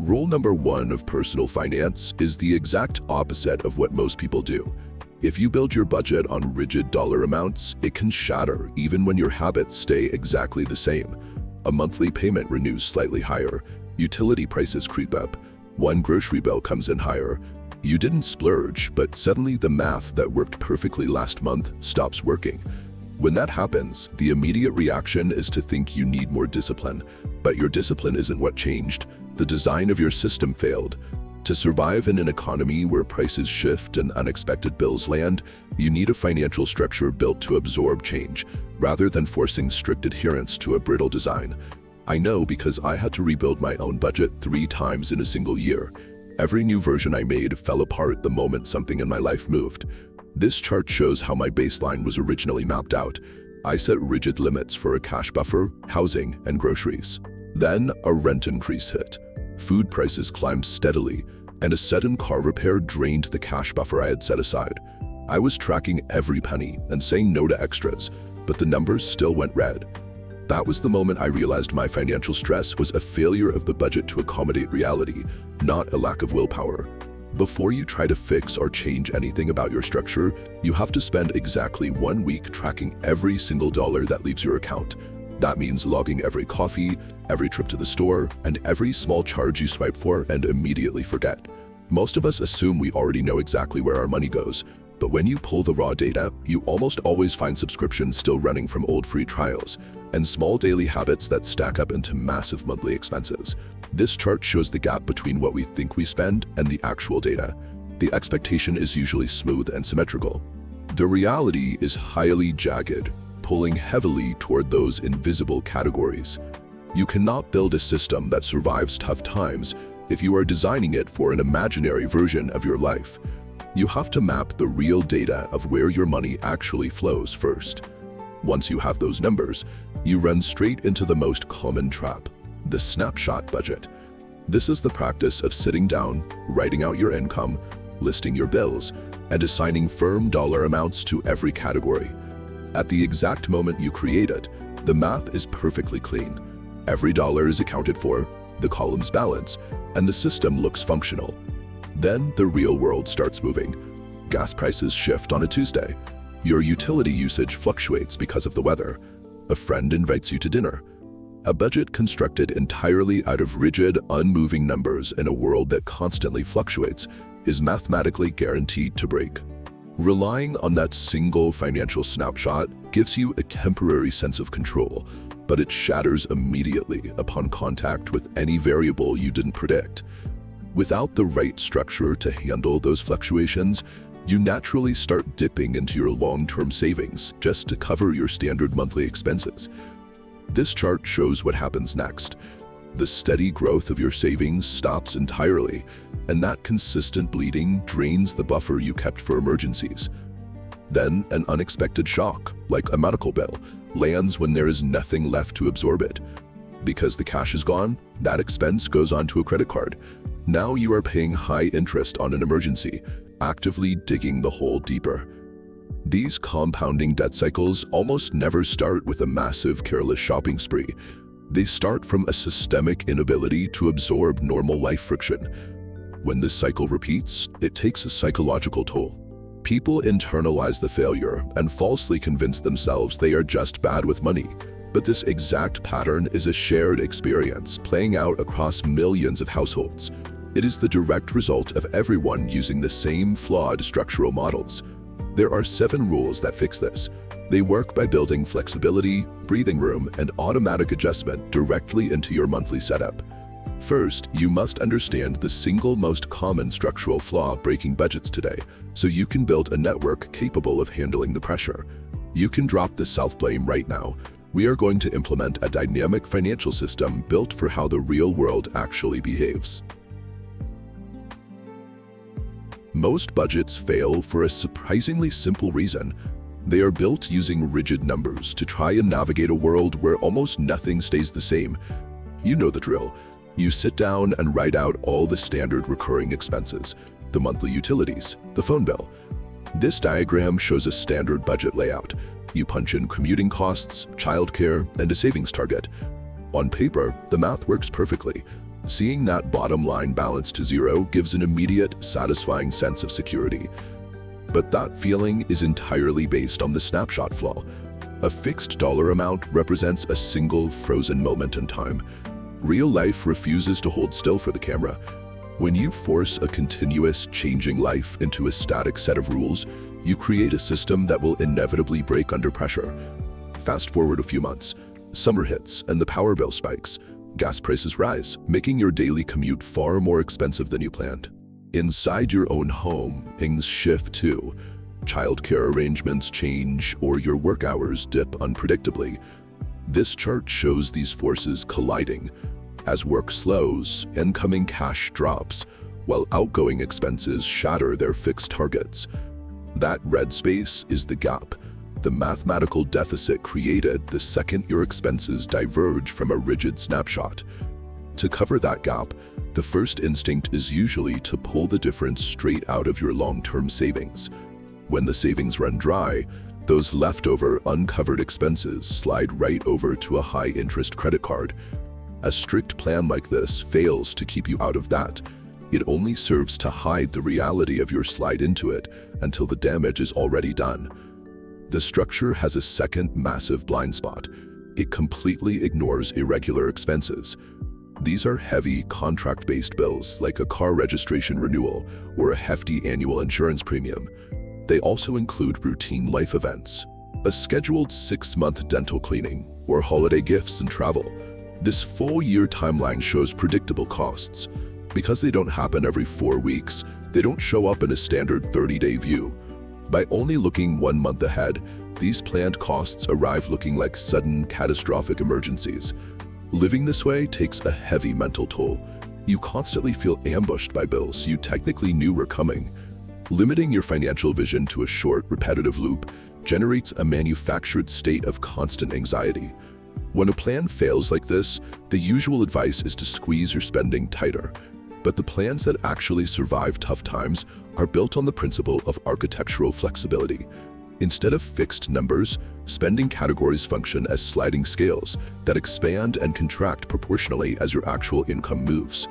Rule number 1 of personal finance is the exact opposite of what most people do. If you build your budget on rigid dollar amounts, it can shatter even when your habits stay exactly the same. A monthly payment renews slightly higher, utility prices creep up, one grocery bill comes in higher. You didn't splurge, but suddenly the math that worked perfectly last month stops working. When that happens, the immediate reaction is to think you need more discipline. But your discipline isn't what changed. The design of your system failed. To survive in an economy where prices shift and unexpected bills land, you need a financial structure built to absorb change, rather than forcing strict adherence to a brittle design. I know because I had to rebuild my own budget 3 times in a single year. Every new version I made fell apart the moment something in my life moved. This chart shows how my baseline was originally mapped out. I set rigid limits for a cash buffer, housing, and groceries. Then a rent increase hit. Food prices climbed steadily, and a sudden car repair drained the cash buffer I had set aside. I was tracking every penny and saying no to extras, but the numbers still went red. That was the moment I realized my financial stress was a failure of the budget to accommodate reality, not a lack of willpower. Before you try to fix or change anything about your structure, you have to spend exactly 1 week tracking every single dollar that leaves your account. That means logging every coffee, every trip to the store, and every small charge you swipe for and immediately forget. Most of us assume we already know exactly where our money goes, but when you pull the raw data, you almost always find subscriptions still running from old free trials, and small daily habits that stack up into massive monthly expenses. This chart shows the gap between what we think we spend and the actual data. The expectation is usually smooth and symmetrical. The reality is highly jagged, pulling heavily toward those invisible categories. You cannot build a system that survives tough times if you are designing it for an imaginary version of your life. You have to map the real data of where your money actually flows first. Once you have those numbers, you run straight into the most common trap, the snapshot budget. This is the practice of sitting down, writing out your income, listing your bills, and assigning firm dollar amounts to every category. At the exact moment you create it, the math is perfectly clean. Every dollar is accounted for, the columns balance, and the system looks functional. Then the real world starts moving. Gas prices shift on a Tuesday. Your utility usage fluctuates because of the weather. A friend invites you to dinner. A budget constructed entirely out of rigid, unmoving numbers in a world that constantly fluctuates is mathematically guaranteed to break. Relying on that single financial snapshot gives you a temporary sense of control, but it shatters immediately upon contact with any variable you didn't predict. Without the right structure to handle those fluctuations, you naturally start dipping into your long-term savings just to cover your standard monthly expenses. This chart shows what happens next. The steady growth of your savings stops entirely, and that consistent bleeding drains the buffer you kept for emergencies. Then an unexpected shock, like a medical bill, lands when there is nothing left to absorb it. Because the cash is gone, that expense goes onto a credit card. Now you are paying high interest on an emergency, actively digging the hole deeper. These compounding debt cycles almost never start with a massive careless shopping spree. They start from a systemic inability to absorb normal life friction. When this cycle repeats, it takes a psychological toll. People internalize the failure and falsely convince themselves they are just bad with money. But this exact pattern is a shared experience playing out across millions of households. It is the direct result of everyone using the same flawed structural models. There are 7 rules that fix this. They work by building flexibility, breathing room, and automatic adjustment directly into your monthly setup. First, you must understand the single most common structural flaw breaking budgets today, so you can build a network capable of handling the pressure. You can drop the self-blame right now. We are going to implement a dynamic financial system built for how the real world actually behaves. Most budgets fail for a surprisingly simple reason. They are built using rigid numbers to try and navigate a world where almost nothing stays the same. You know the drill. You sit down and write out all the standard recurring expenses, the monthly utilities, the phone bill. This diagram shows a standard budget layout. You punch in commuting costs, childcare, and a savings target. On paper, the math works perfectly. Seeing that bottom line balance to zero gives an immediate, satisfying sense of security. But that feeling is entirely based on the snapshot flaw. A fixed dollar amount represents a single frozen moment in time. Real life refuses to hold still for the camera. When you force a continuous, changing life into a static set of rules, you create a system that will inevitably break under pressure. Fast forward a few months, summer hits and the power bill spikes. Gas prices rise, making your daily commute far more expensive than you planned. Inside your own home, things shift too. Childcare arrangements change, or your work hours dip unpredictably. This chart shows these forces colliding. As work slows, incoming cash drops, while outgoing expenses shatter their fixed targets. That red space is the gap, the mathematical deficit created the second your expenses diverge from a rigid snapshot. To cover that gap, the first instinct is usually to pull the difference straight out of your long-term savings. When the savings run dry, those leftover uncovered expenses slide right over to a high-interest credit card. A strict plan like this fails to keep you out of that. It only serves to hide the reality of your slide into it until the damage is already done. The structure has a second massive blind spot. It completely ignores irregular expenses. These are heavy, contract-based bills like a car registration renewal or a hefty annual insurance premium. They also include routine life events, a scheduled 6-month dental cleaning, or holiday gifts and travel. This full-year timeline shows predictable costs. Because they don't happen every 4 weeks, they don't show up in a standard 30-day view. By only looking 1 month ahead, these planned costs arrive looking like sudden, catastrophic emergencies. Living this way takes a heavy mental toll. You constantly feel ambushed by bills you technically knew were coming. Limiting your financial vision to a short, repetitive loop generates a manufactured state of constant anxiety. When a plan fails like this, the usual advice is to squeeze your spending tighter. But the plans that actually survive tough times are built on the principle of architectural flexibility. Instead of fixed numbers, spending categories function as sliding scales that expand and contract proportionally as your actual income moves.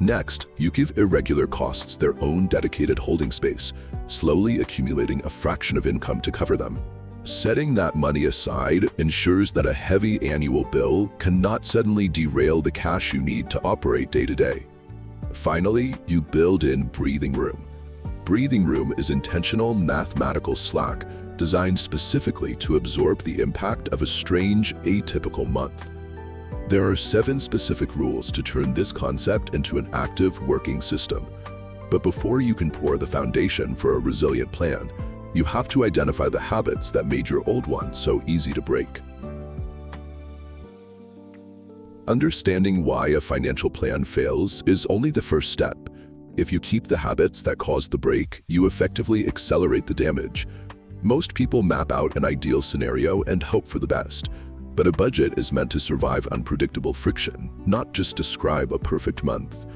Next, you give irregular costs their own dedicated holding space, slowly accumulating a fraction of income to cover them. Setting that money aside ensures that a heavy annual bill cannot suddenly derail the cash you need to operate day to day. Finally, you build in breathing room. Breathing room is intentional mathematical slack designed specifically to absorb the impact of a strange, atypical month. There are 7 specific rules to turn this concept into an active working system. But before you can pour the foundation for a resilient plan, you have to identify the habits that made your old ones so easy to break. Understanding why a financial plan fails is only the first step. If you keep the habits that caused the break, you effectively accelerate the damage. Most people map out an ideal scenario and hope for the best. But a budget is meant to survive unpredictable friction, not just describe a perfect month.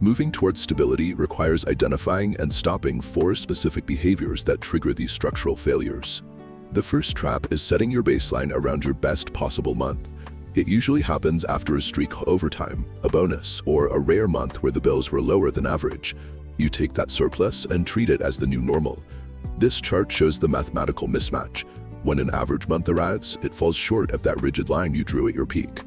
Moving towards stability requires identifying and stopping 4 specific behaviors that trigger these structural failures. The first trap is setting your baseline around your best possible month. It usually happens after a streak overtime, a bonus, or a rare month where the bills were lower than average. You take that surplus and treat it as the new normal. This chart shows the mathematical mismatch. When an average month arrives, it falls short of that rigid line you drew at your peak.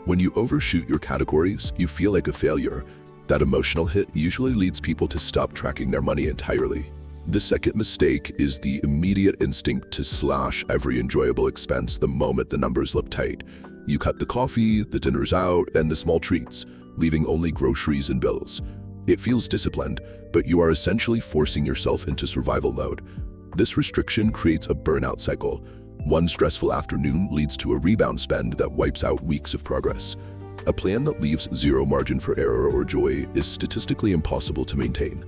When you overshoot your categories, you feel like a failure. That emotional hit usually leads people to stop tracking their money entirely. The second mistake is the immediate instinct to slash every enjoyable expense the moment the numbers look tight. You cut the coffee, the dinners out, and the small treats, leaving only groceries and bills. It feels disciplined, but you are essentially forcing yourself into survival mode. This restriction creates a burnout cycle. One stressful afternoon leads to a rebound spend that wipes out weeks of progress. A plan that leaves zero margin for error or joy is statistically impossible to maintain.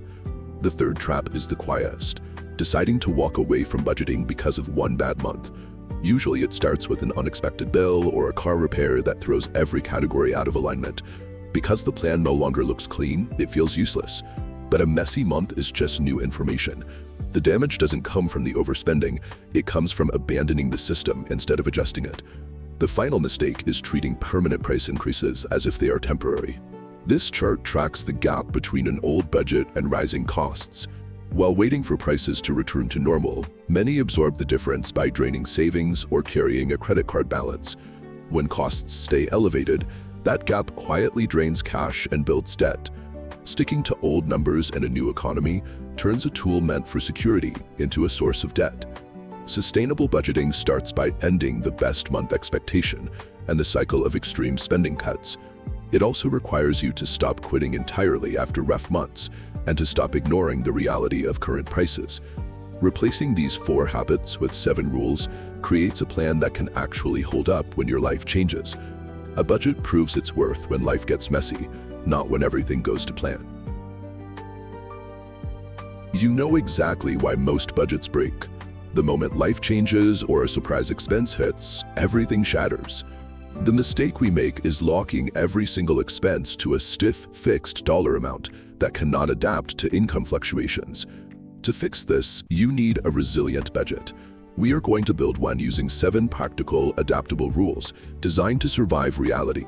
The third trap is the quietest, deciding to walk away from budgeting because of one bad month. Usually it starts with an unexpected bill or a car repair that throws every category out of alignment. Because the plan no longer looks clean, it feels useless. But a messy month is just new information. The damage doesn't come from the overspending, it comes from abandoning the system instead of adjusting it. The final mistake is treating permanent price increases as if they are temporary. This chart tracks the gap between an old budget and rising costs. While waiting for prices to return to normal, many absorb the difference by draining savings or carrying a credit card balance. When costs stay elevated, that gap quietly drains cash and builds debt. Sticking to old numbers in a new economy turns a tool meant for security into a source of debt. Sustainable budgeting starts by ending the best month expectation and the cycle of extreme spending cuts. It also requires you to stop quitting entirely after rough months and to stop ignoring the reality of current prices. Replacing these 4 habits with 7 rules creates a plan that can actually hold up when your life changes. A budget proves its worth when life gets messy, not when everything goes to plan. You know exactly why most budgets break. The moment life changes or a surprise expense hits, everything shatters. The mistake we make is locking every single expense to a stiff, fixed dollar amount that cannot adapt to income fluctuations. To fix this, you need a resilient budget. We are going to build one using 7 practical, adaptable rules designed to survive reality.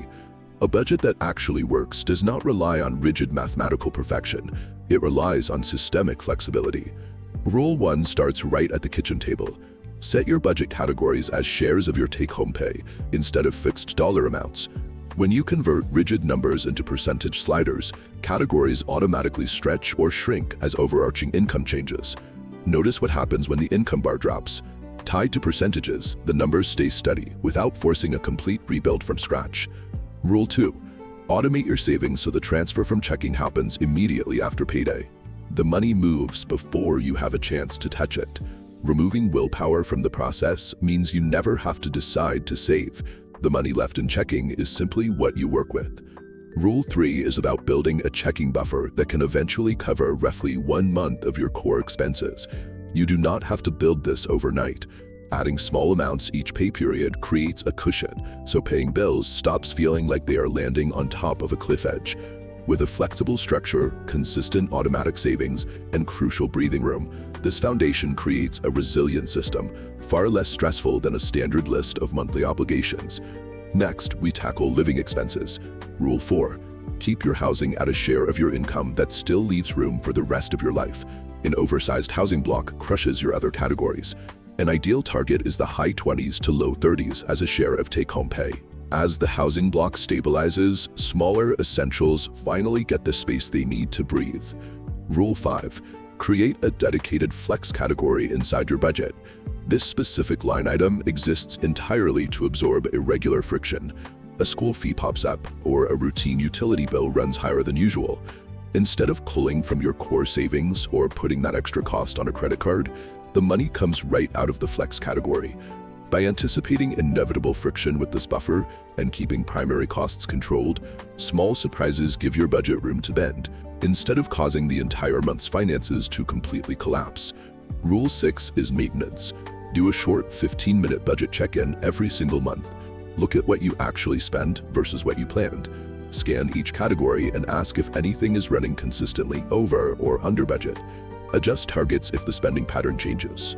A budget that actually works does not rely on rigid mathematical perfection. It relies on systemic flexibility. Rule 1 starts right at the kitchen table. Set your budget categories as shares of your take-home pay instead of fixed dollar amounts. When you convert rigid numbers into percentage sliders, categories automatically stretch or shrink as overarching income changes. Notice what happens when the income bar drops. Tied to percentages, the numbers stay steady without forcing a complete rebuild from scratch. Rule 2. Automate your savings so the transfer from checking happens immediately after payday. The money moves before you have a chance to touch it. Removing willpower from the process means you never have to decide to save. The money left in checking is simply what you work with. Rule 3 is about building a checking buffer that can eventually cover roughly 1 month of your core expenses. You do not have to build this overnight. Adding small amounts each pay period creates a cushion, so paying bills stops feeling like they are landing on top of a cliff edge. With a flexible structure, consistent automatic savings, and crucial breathing room, this foundation creates a resilient system, far less stressful than a standard list of monthly obligations. Next, we tackle living expenses. Rule 4. Keep your housing at a share of your income that still leaves room for the rest of your life. An oversized housing block crushes your other categories. An ideal target is the high 20s to low 30s as a share of take-home pay. As the housing block stabilizes, smaller essentials finally get the space they need to breathe. Rule 5. Create a dedicated flex category inside your budget. This specific line item exists entirely to absorb irregular friction. A school fee pops up, or a routine utility bill runs higher than usual. Instead of pulling from your core savings or putting that extra cost on a credit card, the money comes right out of the flex category. By anticipating inevitable friction with this buffer and keeping primary costs controlled, small surprises give your budget room to bend, instead of causing the entire month's finances to completely collapse. Rule 6 is maintenance. Do a short 15-minute budget check-in every single month. Look at what you actually spent versus what you planned. Scan each category and ask if anything is running consistently over or under budget. Adjust targets if the spending pattern changes.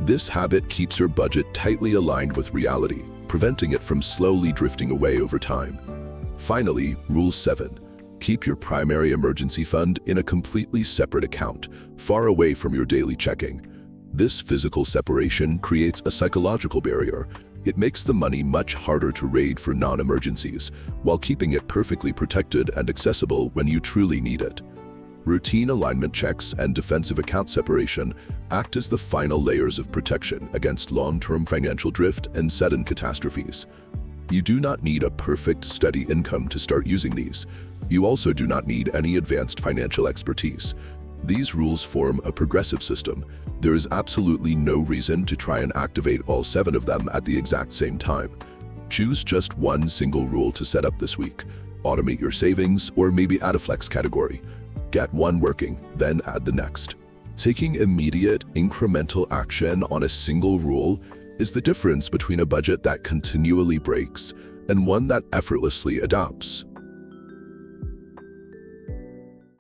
This habit keeps your budget tightly aligned with reality, preventing it from slowly drifting away over time. Finally, Rule 7. Keep your primary emergency fund in a completely separate account, far away from your daily checking. This physical separation creates a psychological barrier. It makes the money much harder to raid for non-emergencies, while keeping it perfectly protected and accessible when you truly need it. Routine alignment checks and defensive account separation act as the final layers of protection against long-term financial drift and sudden catastrophes. You do not need a perfect, steady income to start using these. You also do not need any advanced financial expertise. These rules form a progressive system. There is absolutely no reason to try and activate all 7 of them at the exact same time. Choose just one single rule to set up this week. Automate your savings, or maybe add a flex category. Get one working, then add the next. Taking immediate, incremental action on a single rule is the difference between a budget that continually breaks and one that effortlessly adapts.